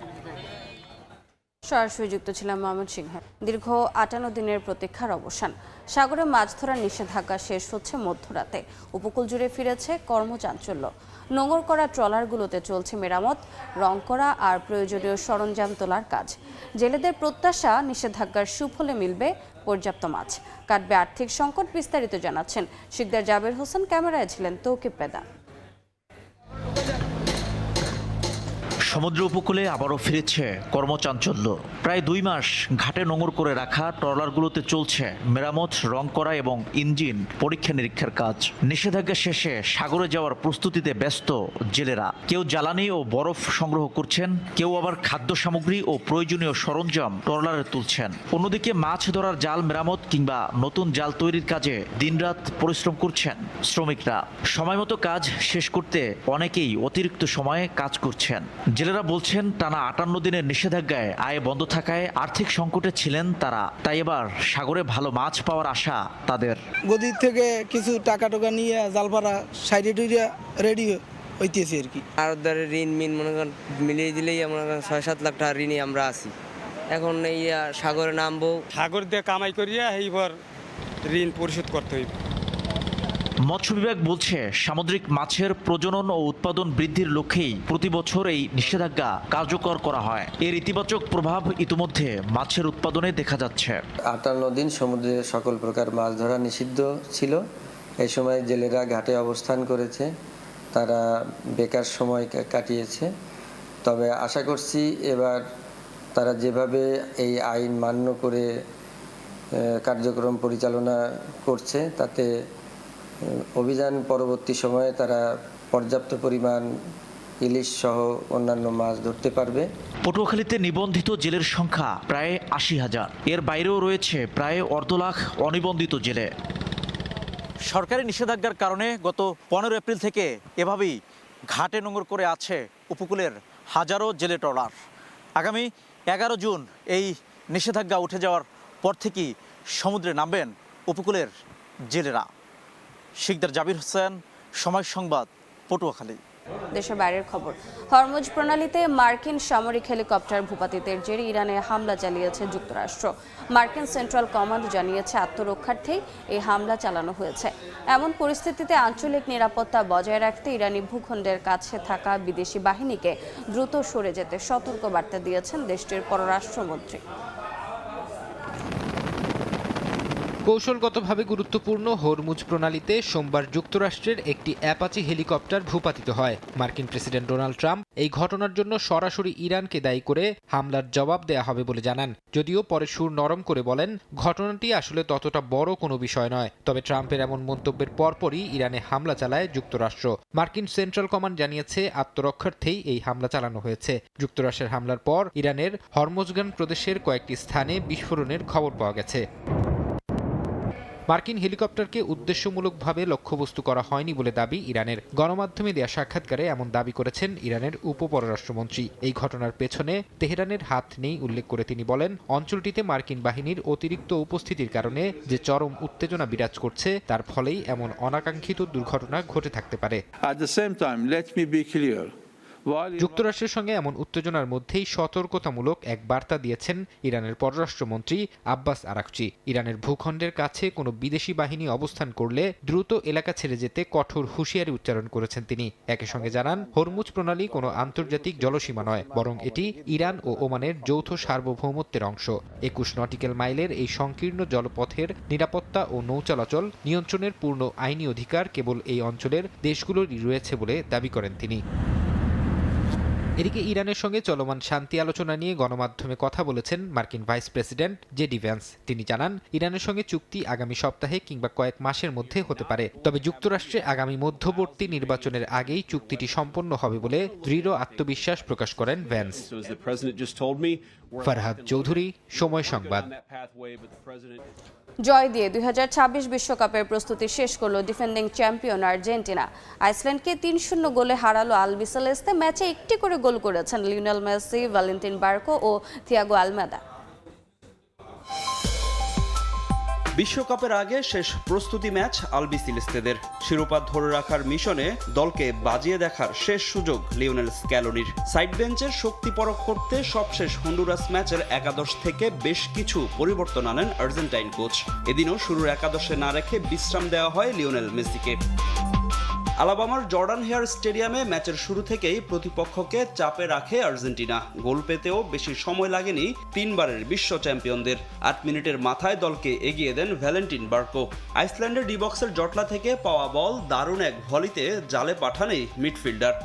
Speaker 1: সরাসরি যুক্ত ছিলাম ময়মনসিংহ। দীর্ঘ 58 দিনের প্রতীক্ষার অবসান। সাগরে মাছ ধরার নিষেধাজ্ঞা শেষ হচ্ছে মধ্যরাতে। উপকূল জুড়ে ফিরেছে কর্মচাঞ্চল্য। নোঙর করা ট্রলারগুলোতে চলছে মেরামত, রং করা আর প্রয়োজনীয় সরঞ্জাম তোলার কাজ। জেলেদের প্রত্যাশা নিষেধাজ্ঞার সুফলে মিলবে পর্যাপ্ত মাছ, কাটবে আর্থিক সংকট। বিস্তারিত জানাচ্ছেন শিকদার জাবের হোসেন, ক্যামেরায় ছিলেন তৌকিব পেদা।
Speaker 2: সমুদ্র উপকূলে আবারও ফিরেছে কর্মচাঞ্চল্য। প্রায় 2 মাস ঘাটে নোঙর করে রাখা ট্রলারগুলোতে চলছে মেরামত, রং করা এবং ইঞ্জিন পরীক্ষা নিরীক্ষার কাজ। নিষেধাজ্ঞা শেষে সাগরে যাওয়ার প্রস্তুতিতে ব্যস্ত জেলেরা। কেউ জ্বালানি ও বরফ সংগ্রহ করছেন, কেউ আবার খাদ্য সামগ্রী ও প্রয়োজনীয় সরঞ্জাম ট্রলারে তুলছেন। অন্যদিকে মাছ ধরার জাল মেরামত কিংবা নতুন জাল তৈরির কাজে দিনরাত পরিশ্রম করছেন শ্রমিকরা। সময়মতো কাজ শেষ করতে অনেকেই অতিরিক্ত সময়ে কাজ করছেন। জেলেরা বলছেন, টানা 58 দিনের নিষেধাজ্ঞায় আয় বন্ধ থাকায় আর্থিক সংকটে ছিলেন তারা। তাই এবার সাগরে ভালো মাছ পাওয়ার আশা তাদের।
Speaker 3: গদির থেকে কিছু টাকা নিয়ে জালপাড়া সাইডে টুইডে রেডি হইতেছি আর কি।
Speaker 8: আর ধরে ঋণ মিন মনে করেন মিলিয়ে দিলেই আমরা 6-7 লাখ টাকা ঋণে আমরা আছি। এখন এই সাগরে নামবো,
Speaker 3: সাগর দিয়ে কামাই করিয়া এইবার ঋণ পরিশোধ করতে হইবে।
Speaker 2: মৎস্য বিভাগ বলছে, সামুদ্রিক মাছের প্রজনন ও উৎপাদন বৃদ্ধির লক্ষ্যেই প্রতি বছর এই নিষেধাজ্ঞা কার্যকর করা হয়। এর ইতিবাচক প্রভাব ইতিমধ্যে মাছের উৎপাদনে দেখা যাচ্ছে।
Speaker 8: 58 দিন সমুদ্রে সকল প্রকার মাছ ধরা নিষিদ্ধ ছিল। এই সময় জেলেরা ঘাটে অবস্থান করেছে, তারা বেকার সময় কাটিয়েছে। তবে আশা করছি এবার তারা যেভাবে এই আইন মান্য করে কার্যক্রম পরিচালনা করছে, তাতে অভিযান পরবর্তী সময়ে তারা পর্যাপ্ত পরিমাণ ইলিশ সহ অন্যান্য মাছ ধরতে পারবে।
Speaker 2: পটুয়াখালীতে নিবন্ধিত জেলের সংখ্যা প্রায় 80,000। এর বাইরেও রয়েছে প্রায় 1.5 লাখ অনিবন্ধিত জেলে। সরকারি নিষেধাজ্ঞার কারণে গত 15 এপ্রিল থেকে এভাবেই ঘাটে নোঙর করে আছে উপকূলের হাজারো জেলে ট্রলার। আগামী 11 জুন এই নিষেধাজ্ঞা উঠে যাওয়ার পর থেকেই সমুদ্রে নামবেন উপকূলের জেলেরা। শিকদার জাবির হোসেন, সময় সংবাদ, পটুয়াখালী।
Speaker 1: দেশের বাইরের খবর। হরমুজ প্রণালীতে মার্কিন সামরিক হেলিকপ্টার ভূপাতিতের জেরে ইরানে হামলা চালিয়েছে যুক্তরাষ্ট্র। মার্কিন সেন্ট্রাল কমান্ড জানিয়েছে, আত্মরক্ষার্থেই এই হামলা চালানো হয়েছে। এমন পরিস্থিতিতে আঞ্চলিক নিরাপত্তা বজায় রাখতে ইরানি ভূখণ্ডের কাছে থাকা বিদেশি বাহিনীকে দ্রুত সরে যেতে সতর্ক বার্তা দিয়েছেন দেশটির পররাষ্ট্রমন্ত্রী।
Speaker 9: কৌশলগতভাবে গুরুত্বপূর্ণ হরমুজ প্রণালীতে সোমবার যুক্তরাষ্ট্রের একটি অ্যাপাচি হেলিকপ্টার ভূপাতিত হয়। মার্কিন প্রেসিডেন্ট ডোনাল্ড ট্রাম্প এই ঘটনার জন্য সরাসরি ইরানকে দায়ী করে হামলার জবাব দেয়া হবে বলে জানান, যদিও পরে সুর নরম করে বলেন ঘটনাটি আসলে ততটা বড় কোনো বিষয় নয়। তবে ট্রাম্পের এমন মন্তব্যের পরপরই ইরানে হামলা চালায় যুক্তরাষ্ট্র। মার্কিন সেন্ট্রাল কমান্ড জানিয়েছে, আত্মরক্ষার্থেই এই হামলা চালানো হয়েছে। যুক্তরাষ্ট্রের হামলার পর ইরানের হরমুজগান প্রদেশের কয়েকটি স্থানে বিস্ফোরণের খবর পাওয়া গেছে। মার্কিন হেলিকপ্টারকে উদ্দেশ্যমূলকভাবে লক্ষ্যবস্তু করা হয়নি বলে দাবি ইরানের। গণমাধ্যমে দেয়া সাক্ষাৎকারে এমন দাবি করেছেন ইরানের উপপররাষ্ট্রমন্ত্রী। এই ঘটনার পেছনে তেহরানের হাত নেই উল্লেখ করে তিনি বলেন, অঞ্চলটিতে মার্কিন বাহিনীর অতিরিক্ত উপস্থিতির কারণে যে চরম উত্তেজনা বিরাজ করছে, তার ফলেই এমন অনাকাঙ্ক্ষিত দুর্ঘটনা ঘটে থাকতে পারে। যুক্তরাষ্ট্রের সঙ্গে এমন উত্তেজনার মধ্যেই সতর্কতামূলক এক বার্তা দিয়েছেন ইরানের পররাষ্ট্রমন্ত্রী আব্বাস আরাকচি। ইরানের ভূখণ্ডের কাছে কোনো বিদেশি বাহিনী অবস্থান করলে দ্রুত এলাকা ছেড়ে যেতে কঠোর হুঁশিয়ারি উচ্চারণ করেছেন তিনি। একই সঙ্গে জানান, হরমুজ প্রণালী কোনো আন্তর্জাতিক জলসীমা নয়, বরং এটি ইরান ও ওমানের যৌথ সার্বভৌমত্বের অংশ। 21 নটিক্যাল মাইলের এই সংকীর্ণ জলপথের নিরাপত্তা ও নৌচলাচল নিয়ন্ত্রণের পূর্ণ আইনি অধিকার কেবল এই অঞ্চলের দেশগুলোরই রয়েছে বলে দাবি করেন তিনি। এদিকে ইরানের সঙ্গে চলমান শান্তি আলোচনা নিয়ে গণমাধ্যমে কথা বলেছেন মার্কিন ভাইস প্রেসিডেন্ট জেডি ভ্যান্স। তিনি জানান, ইরানের সঙ্গে চুক্তি আগামী সপ্তাহে কিংবা কয়েক মাসের মধ্যে হতে পারে। তবে যুক্তরাষ্ট্রে আগামী মধ্যবর্তী নির্বাচনের আগেই চুক্তিটি সম্পন্ন হবে বলে দৃঢ় আত্মবিশ্বাস প্রকাশ করেন ভ্যান্স। ফারহাদ চৌধুরী, সময় সংবাদ।
Speaker 1: জয় দিয়ে 2026 বিশ্বকাপের প্রস্তুতি শেষ করলো ডিফেন্ডিং চ্যাম্পিয়ন আর্জেন্টিনা। আইসল্যান্ডকে 3-0 গোলে হারালো আলবিসেলেস্তে। ম্যাচে একটি করে গোল করেছেন লিওনেল মেসি, ভ্যালেন্টিন বার্কো ও থিয়াগো আলমেদা।
Speaker 10: বিশ্বকাপের আগে শেষ প্রস্তুতি ম্যাচ আলবি সিলেস্তেদের। শিরোপা ধরে রাখার মিশনে দলকে বাজিয়ে দেখার শেষ সুযোগ লিওনেল স্ক্যালোনির। সাইড বেঞ্চের শক্তি পরখ করতে সবশেষ হন্ডুরাস ম্যাচের একাদশ থেকে বেশ কিছু পরিবর্তন আনেন আর্জেন্টাইন কোচ। এদিনও শুরুর একাদশে না রেখে বিশ্রাম দেওয়া হয় লিওনেল মেসিকে। আলাবামার জর্ডান হেয়ার স্টেডিয়ামে ম্যাচের শুরু থেকেই প্রতিপক্ষকে চাপে রাখে আর্জেন্টিনা। গোল পেতেও বেশি সময় লাগেনি তিনবারের বিশ্ব চ্যাম্পিয়নদের। 8 মিনিটের মাথায় দলকে এগিয়ে দেন ভ্যালেন্টিন বার্কো। আইসল্যান্ডের ডিবক্সের জটলা থেকে পাওয়া বল দারুণ এক ভলিতে জালে পাঠান এই মিডফিল্ডার।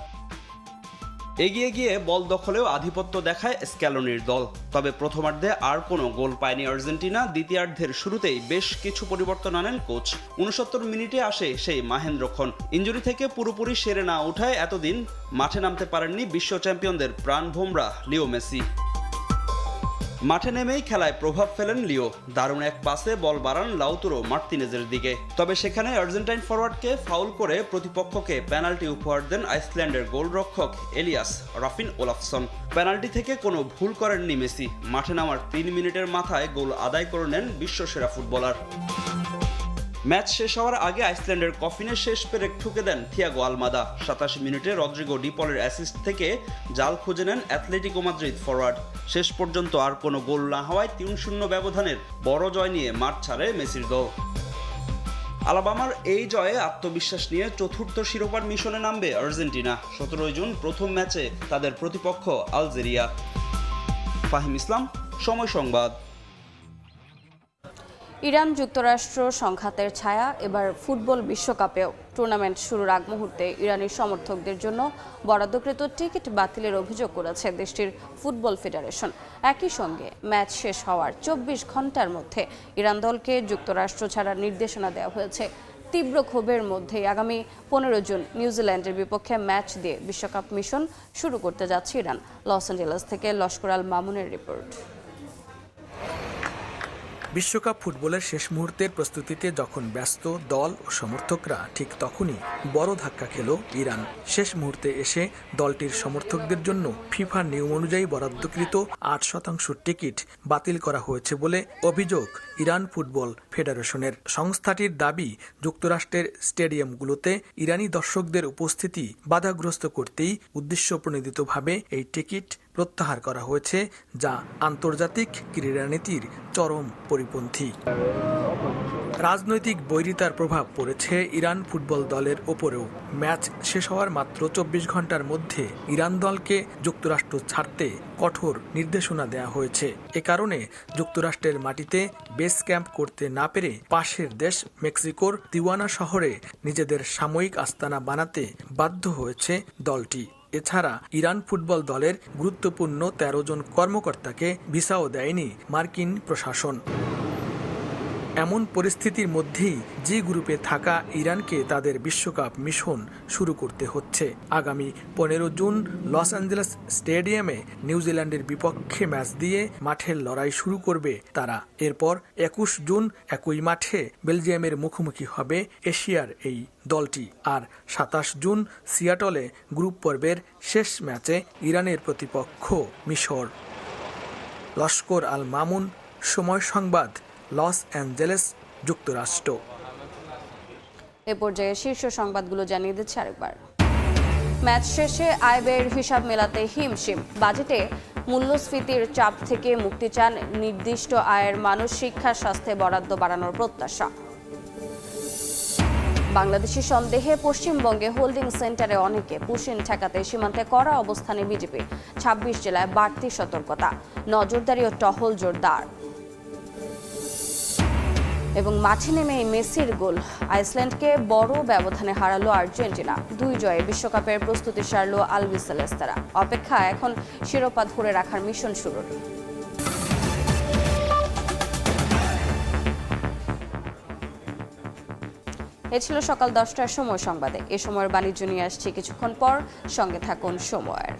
Speaker 10: এগিয়ে গিয়ে বল দখলেও আধিপত্য দেখায় স্ক্যালোনির দল। তবে প্রথমার্ধে আর কোনো গোল পায়নি আর্জেন্টিনা। দ্বিতীয়ার্ধের শুরুতেই বেশ কিছু পরিবর্তন আনেন কোচ। 69 মিনিটে আসে সেই মাহেন্দ্রক্ষণ। ইনজুরি থেকে পুরোপুরি সেরে না ওঠায় এতদিন মাঠে নামতে পারেননি বিশ্ব চ্যাম্পিয়নদের প্রাণভোমরা লিও মেসি। মাঠে নেমেই খেলায় প্রভাব ফেলেন লিও। দারুণ এক পাসে বল বাড়ান লাউতারো মার্তিনেজের দিকে। তবে সেখানে আর্জেন্টাইন ফরওয়ার্ডকে ফাউল করে প্রতিপক্ষকে পেনাল্টি উপহার দেন আইসল্যান্ডের গোলরক্ষক এলিয়াস রাফিন ওলাফসন। পেনাল্টি থেকে কোনো ভুল করেননি মেসি। মাঠে নামার 3 মিনিটের মাথায় গোল আদায় করে নেন বিশ্বসেরা ফুটবলার। ম্যাচ শেষ হওয়ার আগে আইসল্যান্ডের কফিনে শেষ পেরেক ঠুকে দেন থিয়াগো আলমাদা। 87 মিনিটে রদ্রিগো ডিপলের অ্যাসিস্ট থেকে জাল খুঁজে নেন অ্যাথলেটিকো মাদ্রিদ ফরওয়ার্ড। শেষ পর্যন্ত আর কোনো গোল না হওয়ায় 3-0 ব্যবধানের বড় জয় নিয়ে মাঠ ছাড়ে মেসির দল। আলাবামার এই জয়ে আত্মবিশ্বাস নিয়ে চতুর্থ শিরোপার মিশনে নামবে আর্জেন্টিনা। 17 জুন প্রথম ম্যাচে তাদের প্রতিপক্ষ আলজেরিয়া। ফাহিম ইসলাম, সময় সংবাদ।
Speaker 1: ইরান যুক্তরাষ্ট্র সংঘাতের ছায়া এবার ফুটবল বিশ্বকাপেও। টুর্নামেন্ট শুরুর আগ মুহূর্তে ইরানি সমর্থকদের জন্য বরাদ্দকৃত টিকিট বাতিলের অভিযোগ করেছে দেশটির ফুটবল ফেডারেশন। একই সঙ্গে ম্যাচ শেষ হওয়ার 24 ঘন্টার মধ্যে ইরান দলকে যুক্তরাষ্ট্র ছাড়ার নির্দেশনা দেওয়া হয়েছে। তীব্র ক্ষোভের মধ্যেই আগামী 15 জুন নিউজিল্যান্ডের বিপক্ষে ম্যাচ দিয়ে বিশ্বকাপ মিশন শুরু করতে যাচ্ছে ইরান। লস অ্যাঞ্জেলেস থেকে লস্কর আল মামুনের রিপোর্ট।
Speaker 11: বিশ্বকাপ ফুটবলের শেষ মুহূর্তের প্রস্তুতিতে যখন ব্যস্ত দল ও সমর্থকরা, ঠিক তখনই বড় ধাক্কা খেল ইরান। শেষ মুহূর্তে এসে দলটির সমর্থকদের জন্য ফিফার নিয়ম অনুযায়ী বরাদ্দকৃত 8% টিকিট বাতিল করা হয়েছে বলে অভিযোগ ইরান ফুটবল ফেডারেশনের। সংস্থাটির দাবি, যুক্তরাষ্ট্রের স্টেডিয়ামগুলোতে ইরানি দর্শকদের উপস্থিতি বাধাগ্রস্ত করতেই উদ্দেশ্যপ্রণোদিতভাবে এই টিকিট প্রত্যাহার করা হয়েছে, যা আন্তর্জাতিক ক্রীড়ানীতির চরম পরিপন্থী। রাজনৈতিক বৈরিতার প্রভাব পড়েছে ইরান ফুটবল দলের ওপরেও। ম্যাচ শেষ হওয়ার মাত্র 24 ঘন্টার মধ্যে ইরান দলকে যুক্তরাষ্ট্র ছাড়তে কঠোর নির্দেশনা দেওয়া হয়েছে। এ কারণে যুক্তরাষ্ট্রের মাটিতে বেস ক্যাম্প করতে না পেরে পাশের দেশ মেক্সিকোর তিওয়ানা শহরে নিজেদের সাময়িক আস্তানা বানাতে বাধ্য হয়েছে দলটি। এছাড়া ইরান ফুটবল দলের গুরুত্বপূর্ণ 13 জন কর্মকর্তাকে ভিসাও দেয়নি মার্কিন প্রশাসন। এমন পরিস্থিতির মধ্যেই জি গ্রুপে থাকা ইরানকে তাদের বিশ্বকাপ মিশন শুরু করতে হচ্ছে। আগামী 15 জুন লস অ্যাঞ্জেলেস স্টেডিয়ামে নিউজিল্যান্ডের বিপক্ষে ম্যাচ দিয়ে মাঠের লড়াই শুরু করবে তারা। এরপর 21 জুন একই মাঠে বেলজিয়ামের মুখোমুখি হবে এশিয়ার এই দলটি। আর 27 জুন সিয়াটলে গ্রুপ পর্বের শেষ ম্যাচে ইরানের প্রতিপক্ষ মিশর। লস্কর আল মামুন, সময় সংবাদ, লস অ্যাঞ্জেলেস, যুক্তরাষ্ট্র।
Speaker 1: এ পর্যায়ে শীর্ষ সংবাদগুলো জানিয়ে দিচ্ছে আরেকবার। ম্যাচ শেষে আয় ব্যয়ের হিসাব মেলাতে হিমশিম। বাজেটে মূল্যস্ফীতির চাপ থেকে মুক্তি চান, নির্দিষ্ট আয়ের মানুষ শিক্ষা স্বাস্থ্যে বরাদ্দ বাড়ানোর প্রত্যাশা। বাংলাদেশি সন্দেহে পশ্চিমবঙ্গে হোল্ডিং সেন্টারে অনেকে। পুশিন ঠেকাতে সীমান্তে কড়া অবস্থানে বিজেপি। 26 জেলায় বাড়তি সতর্কতা, নজরদারি ও টহল জোরদার। এবং মাঠে নেমে মেসির গোল। আইসল্যান্ডকে বড় ব্যবধানে হারালো আর্জেন্টিনা। 2 জয়ে বিশ্বকাপের প্রস্তুতি সারল আলবি সিলেস্তেরা। অপেক্ষা এখন শিরোপা ধরে রাখার মিশন শুরুর। এ ছিল সকাল 10টার সময় সংবাদে। এ সময়ের বাণিজ্য নিয়ে আসছি কিছুক্ষণ পর। সঙ্গে থাকুন সময়ের।